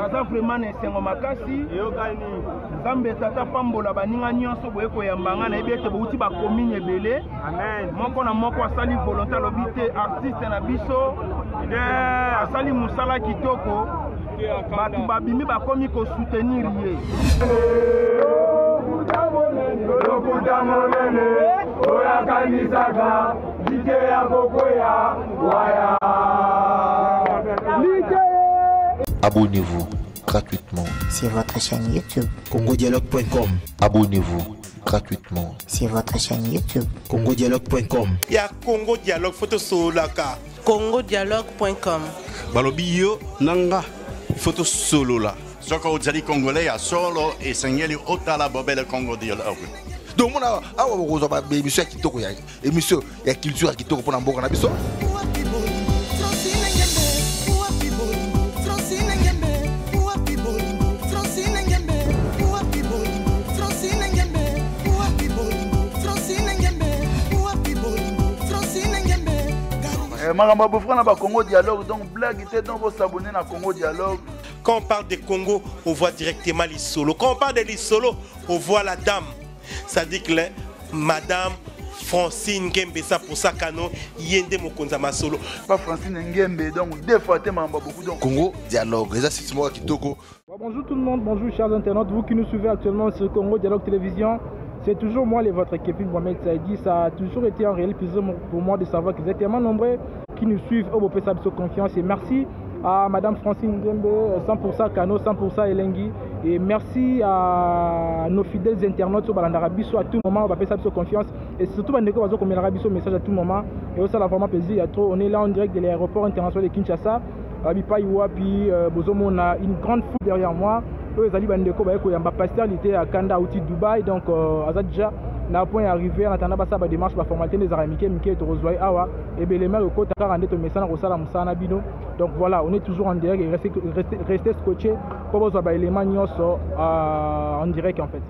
naza vraiment na esengo makasi nzambe tata pambola baninga nyonso boye koyambanga na yebi ete bouti bakomine ebele moko na moko asali volonté alobi te artiste na biso asali mosala kitoko bato babimi bakomi kosoutenir ye lokuta monene oyakanisaka dike ya kokwea waya. Abonnez-vous gratuitement sur votre chaîne YouTube congodialogue.com. Abonnez-vous gratuitement sur votre chaîne YouTube congodialogue.com. Il y a Congo Dialogue photo solaka congodialogue.com. Balobi yo nanga photo solo la. Soko ozali congolais ya solo et sengeli otala bobele Congo Dialogue. Donc on a awa ba émission kitoko ya émission ya culture kitoko pona mboka na biso. Makambo bofra na ba Congo Dialogue, donc blague était donc vous s'abonner na Congo Dialogue. Quand on parle de Congo, on voit directement les solos. Quand on parle de les solos, on voit la dame. Ça dit que Madame Francine Ngembe, ça pour ça cano yende mokonza ma solo. Pas Francine Ngembe, donc deux fois tellement beaucoup donc Congo Dialogue, les assises moi kitoko. Bonjour tout le monde, bonjour chers internautes, vous qui nous suivez actuellement sur Congo Dialogue Télévision. C'est toujours moi, votre Kevin Mohamed Saïdi. Ça a toujours été un réel plaisir pour moi de savoir que vous êtes tellement nombreux qui nous suivent au Bopé Sabso Confiance. Et merci à Madame Francine Ngembe, 100% Kano, 100% Elengi. Et merci à nos fidèles internautes au Balandarabiso à tout moment, au Bopé Sabso Confiance. Et surtout, on a message à tout moment. Et ça, a vraiment plaisir. On est là en direct de l'aéroport international de Kinshasa. Abipaiwa, puis Bozomo, on a une grande foule derrière moi. Eux, ils allaient à pasteur, il était à Kanda, au Dubaï, donc à déjà, na point arrivé, en attendant ça, démarche, la formalité des Aramikés, Miké, Torozouaï, Awa, et bien les mains au côté, car on est au message, au Salam Sanabino. Donc voilà, on est toujours en direct et restez scotché pour vous avoir les mains en direct en fait.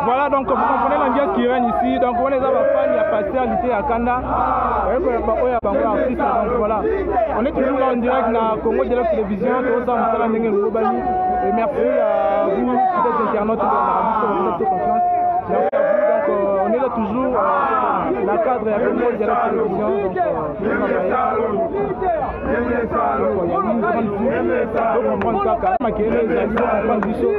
Voilà, donc vous comprenez l'ambiance qui règne ici. Donc on est à la fin, il y a pasteur, il était à Kanda. Donc voilà, on est toujours là en direct dans Congo Dialogue Télévision. Et merci à vous, fidèles internautes de l'Arabie pour votre confiance. Merci à vous. Donc on est là toujours la cadre et à Congo Dialogue Télévision. Donc il y a une grande foule. Donc on prend le caca, maquiller les amis, on prend du saut.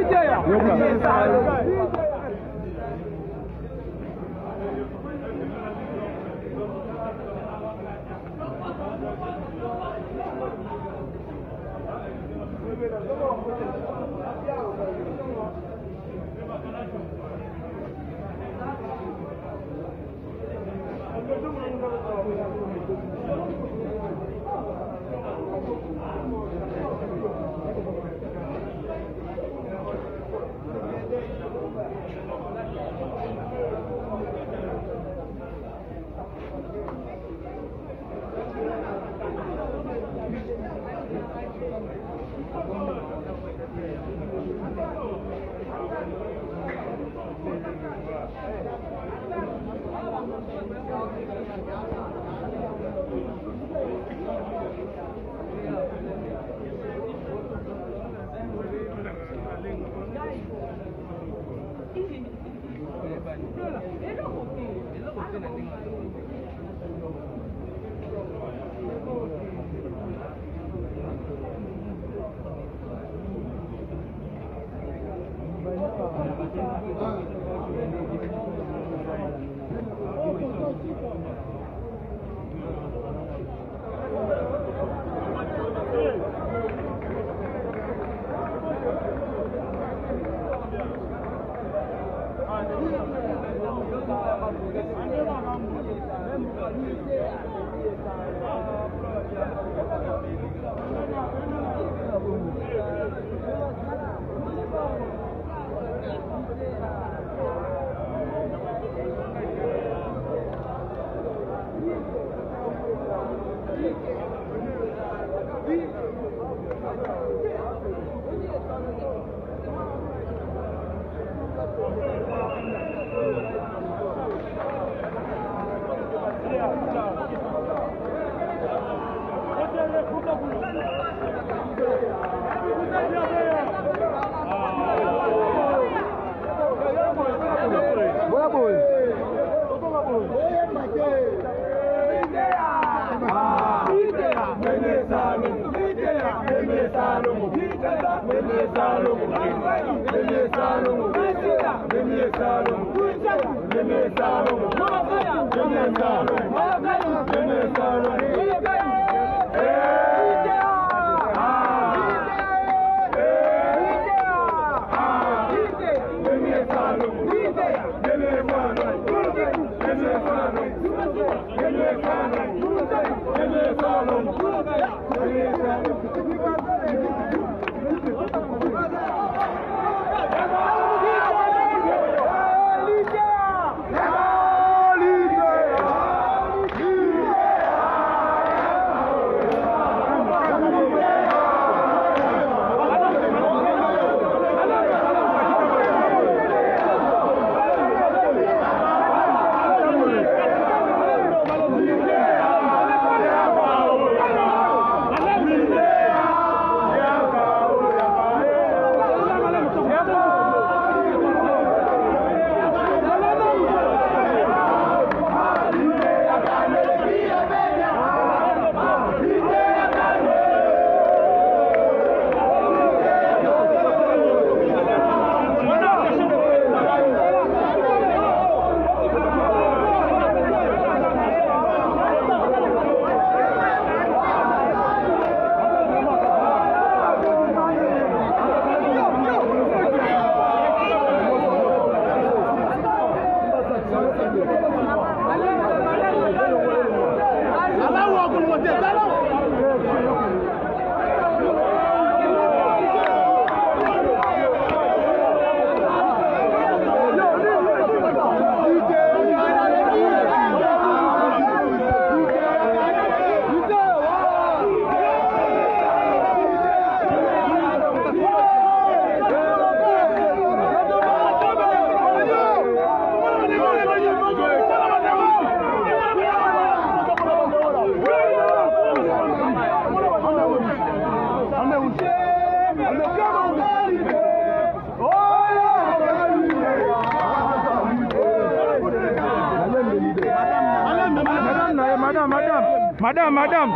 Madame.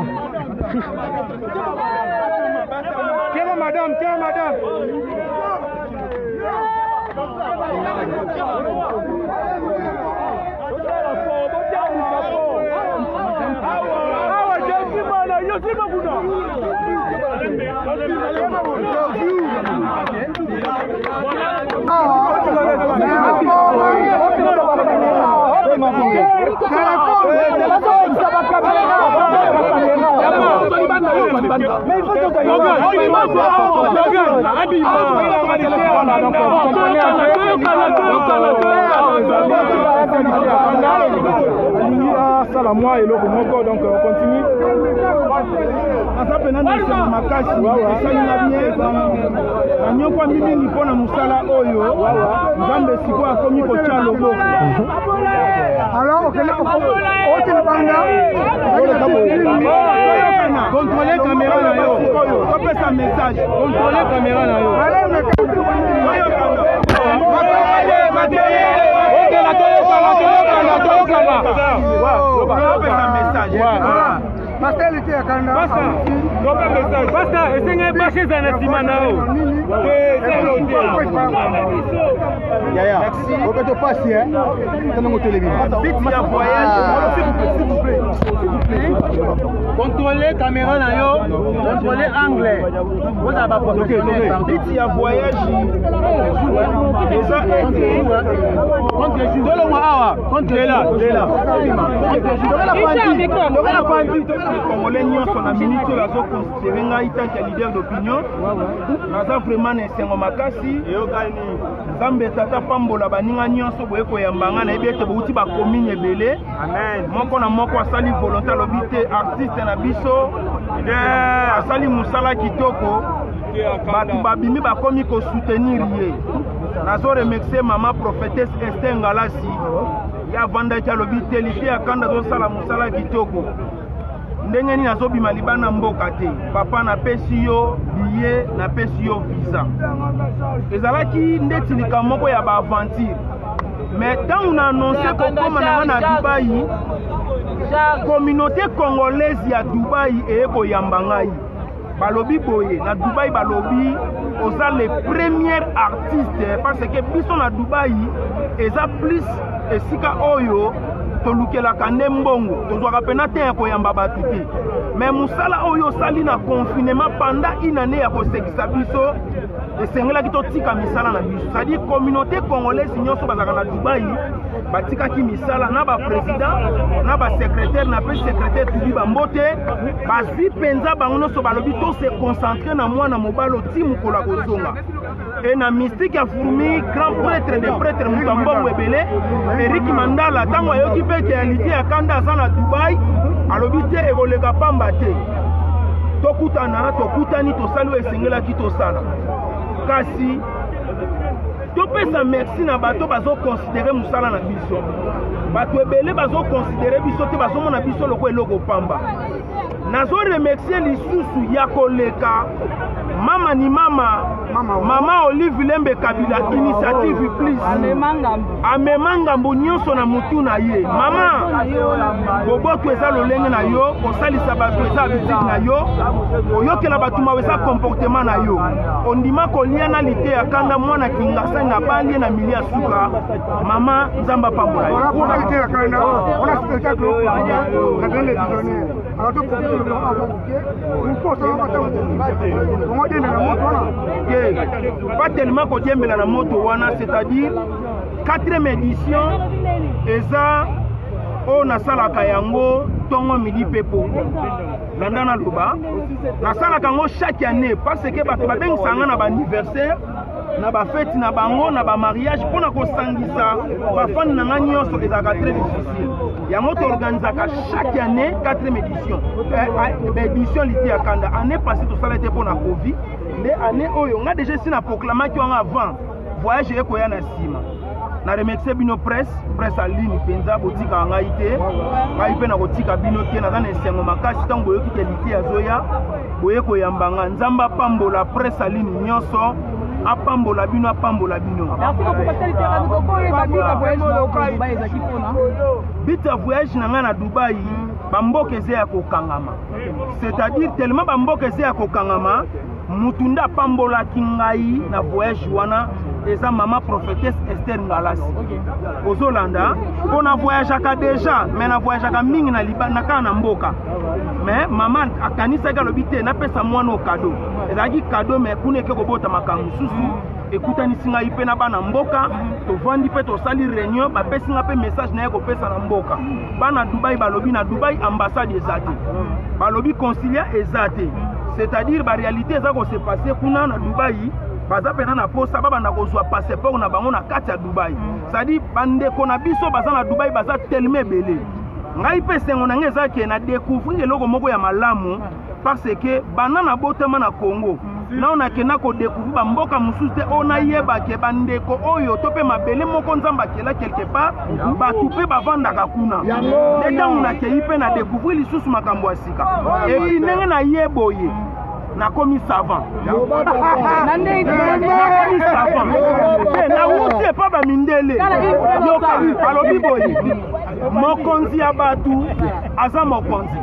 Quelle madame? Moi et l'autre moko, donc on continue. Asa pena na makasi esalinga bien anyokwa mimi nipona musala oyo nzambe siko akomi kotia loboko alors contrôler caméra na yo kopesa message contrôler caméra na yo Pasteur était à Kanda. Pasteur, essayez de marcher dans la Timana. Yaya, on peut te passer, hein? C'est dans mon télévision. S'il vous plaît. Contrôlez caméra na yo, contrôlez anglais. Vous avez pas professionnel. Vite ya voyage. Déjà contre les judo le awa, contre là. La pandie, Congolais nyonso na minute la zo considérer ngai tant que leader d'opinion. Naza vraiment nesengo makasi. Nzambe tata pambola baninga nyonso boye koyambanga na ebete bouti ba commune ebele. Amen. Moko na moko asali volonté lobité artiste na biso. Asali musala kitoko. Batu babimi bakomi ko soutenir ye. Nazo remercier maman prophétesse Esther Ngalasi. Ya vanda kia lobité lité akanda zo sala musala kitoko. Ndenge ni nazo bima libana mboka te. Papa na pesi yo billet na pesi yo visa. Ezalaki ndeti likamoko ya ba aventure. Mais quand on a annoncé qu'on a Dubaï, la communauté congolaise à Dubaï est au Yambangaï. balobi boye na Dubaï balobi oza les premiers artistes parce que biso na Dubaï eza plus esika oyo tolukelaka nde mbongo tozwaka pena te ya koyamba bato te mais mosala oyo osali na confinement pendant une année ya kosekisa biso esengelaki totika misala na biso c'est-à-dire communauté congolaise nyonso bazalaka na Dubaï batikaki misala na baprésident na basecrétaire na pe secrétaire tudi bambote bazwi mpenza bango nyonso balobi tose concentre na mwana mobali ti mokolo kozonga et na mystique ya fourmi grand prêtre de prêtre moto mbongo ebele Eric Mandala ntango ayoki mpe réalité ya kanda aza na Dubaï alobi te ekoleka pamba te tokutani tosali oyo esengelaki tosala kasi topesa merci na bato bazoconsidere mosala na biso bato ebele bazoconsidere biso te bazomona biso loko eloko pamba nazo remercier lisusu ya koleka mama ni mama Olive Lembe Kabila initiative please amema ngambo nyonso na mutu na ye mama boboto eza lolenge na yo kosalisa bato eza habitude na yo oyokela bato mawe eza comportement na yo ondima kolia na lite ya kanda mwana kingasa na bali na milia suka mama nzamba pambola yo pas tellement qu'on diembela na moto wana c'est-à-dire 4e édition eza o nasalaka yango tongo midi pepo landana loba nasalaka yango chaque année parce que bato babengisanga na anniversaire na fête na bango na mariage pona kosangisa bafani na nga nyonso ezalaka très difficile yango toorganisaka chaque année 4e édition édition liti ya kanda année passée tosala ete mpona covid nde année oyo nga déjà si na proclamaki wanga avant voyage ekoya na nsima na remercier bino presse aline mpenza botika ngai te ngai mpe na kotika bino te naza na esengo makasi ntango boyoki te liti ya zoya boye koyambanga nzambe apambola presse aline nyonso apambola bino bita voyage na nga na Dubaï bamboka eza ya kokangama c'est-à-dire tellement bamboka eza ya kokangama mutunda apambolaki ngai na voyage wana eza mama prophétesse Esther Ngalasi ozolanda mpo na voyageaka déjà mais na voyageaka mingi na kaka na mboka mais mama akanisaki alobi te napesa mwana o kado ezalaki kado mais kuna eke kobota makambo mosusu ekutanisi ngai mpe na bana mboka tovandi mpe tosali réunion bapesi nga mpe message na ye kopesa na mboka bana Dubaï balobi na Dubaï ambassade eza te balobi consulat eza te c'est-à-dire baréalité eza kose passe kuna na Dubaï baza pena na posa babanda kozwa passeport na bango na kati ya Dubaï c'est-à-dire bandeko na biso baza na Dubaï baza tellement ebele ngai mpe sengo na ngai ezaki na découvrir eloko moko ya malamu parce que bana na botama na Congo na onakenda kodécouvrir bamboka mosusu te onayebake bandeko oyo to mpe mabele moko nzambe akela quelque part bato mpe bavandaka kuna nde ntango nakei mpe na découvrir lisusu makambo ya sika epi ndenge naye boye nakomi savant nauti epa bamindele yoka alobi boye mokonzi ya batu aza mokonzi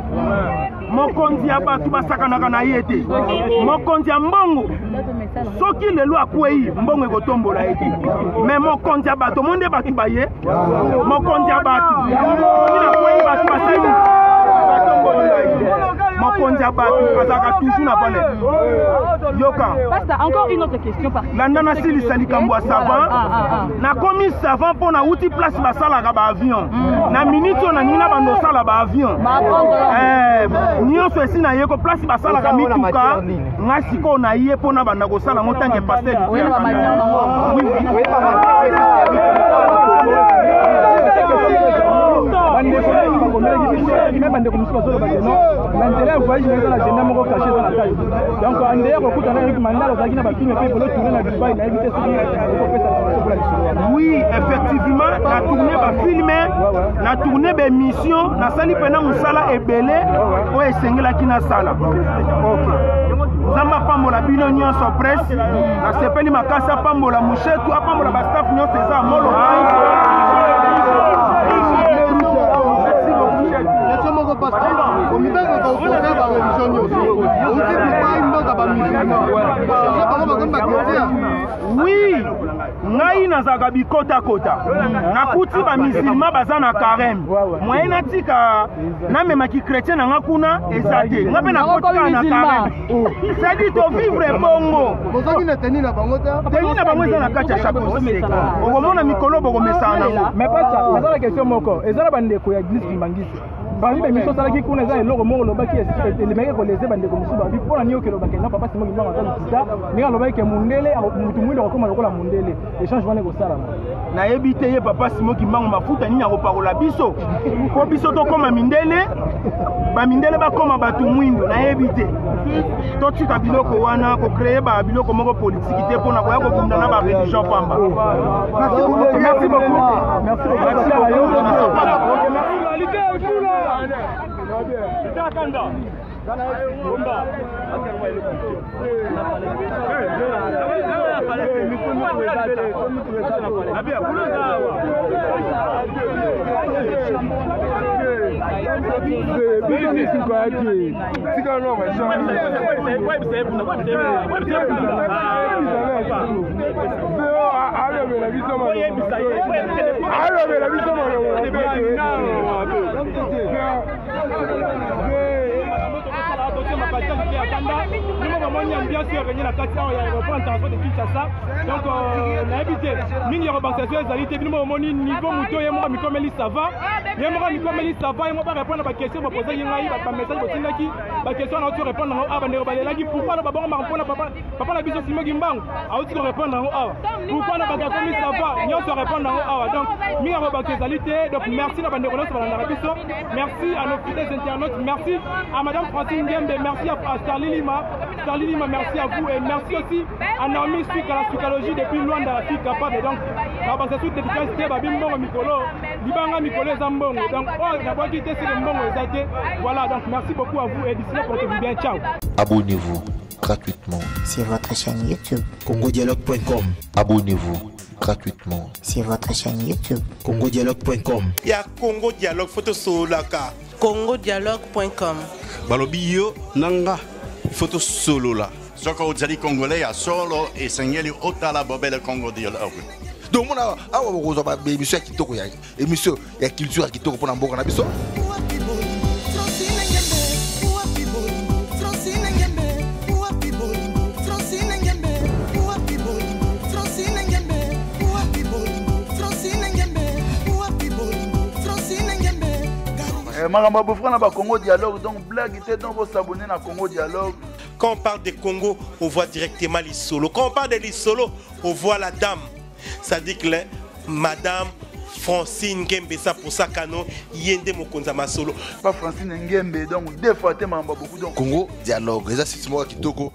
mokonzi ya batu basakanaka na ye te mokonzi ya mbongo soki lelo akwei mbongo ekotombola ye te mais mokonzi ya bato monde batu baye mokonzi ya batu soki nakwei batu basali batombola ye mokonzi ya batu azalaka toujours na valeur yoka. Encore une autre question. Landana silisa likambo ya savant nakomi savant mpo na uti place basalaka baavion na minute oyo nanina bandosala baavion nyonso esi na ye ko place basalaka mituka nga sikoyo na ye mpo na banda kosala ngo tanke pasteur oui, effectivement, na tourné ba filmé, na tourné ba mission, na sali pena musala ebele o esengelaki na sala. OK. Zamba pambola bino nyonso presse, na sepeli makasa pambola mushetu, apambola ba staff nyonso eza molo. Merci beaucoup. Oui, ngai nazaka bikota kota. Nakuti ba musulman baza na carême. Moyen natika na memaki chrétien na ngakuna ezate. Ngape na kotika na carême. Ça dit to vivre bongo. Bozaki na teni na bango ta. Teni na bango eza na kati ya chaque seka. Okomona mikolo boko mesana. Mais pas ça, mais la question moko. Ezala bande ko ya Église Kimbangisi. Parmi les missions salaki kuna eza eloko moko lobaki elemeke ko leze bande ko musuba. Bipona niyo ke lobaki na papa simo kimanga ta kita. Ninga lobaki ke mundele mutu mwindi ko koma lokola mundele. Échange wana ko sala. Na ebite ye papa simo kimanga mafuta nini akopakola biso. Ko biso to koma mindele. Ba mindele ba koma batu mwindo na ebite. To tika biloko wana ko créer ba biloko moko politique te pona ko ya ko bunda na ba religion pamba. Merci beaucoup. Merci beaucoup. Merci donc na habité mini reportation ezalité bino moni niveau muto ye mo mikomeli ça va ye mo mikomeli ça va ye mo ba répondre ba question ba poser ngai ba message ba tindaki ba question na auto répondre na aba ndero balelaki pourquoi ba bongo ma mpona papa na biso simo gimbangu auto ko répondre na aba pourquoi na ba komi ça va nyo to répondre na aba donc mini reportation ezalité donc merci na bandeko na balanda biso merci à nos fidèles internautes merci à madame Francine Ngembe merci à Starly Lima merci à vous et merci aussi à Naomi Suika la psychologie depuis Luanda la fille capable donc parce que toute efficacité ba bimbongo mikolo libanga mikolo zambongo donc oh na boki te c'est mbongo ezate voilà donc merci beaucoup à vous et d'ici là portez-vous bien ciao. Abonnez-vous gratuitement sur votre chaîne YouTube congodialogue.com. Abonnez-vous gratuitement sur votre chaîne YouTube congodialogue.com. Ya Congo Dialogue photo solaka congodialogue.com. balobi yo nanga photo solo la soko ozali congolais ya solo esengeli otala bobele Congo Dialogue. Donc mona awa bokozwa ba émission ya kitoko ya émission ya culture ya kitoko pona mboka na biso. makambo bofra na ba Congo Dialogue donc blague était donc vous s'abonner na Congo Dialogue. Quand on parle de Congo, on voit directement l'Isolo. Quand on parle de l'Isolo, on voit la dame. Ça dit que madame Francine Ngembe ça pour ça kano yende mokonza masolo. Pas Francine Ngembe donc deux fois te mamba beaucoup donc Congo Dialogue. Les assises moi kitoko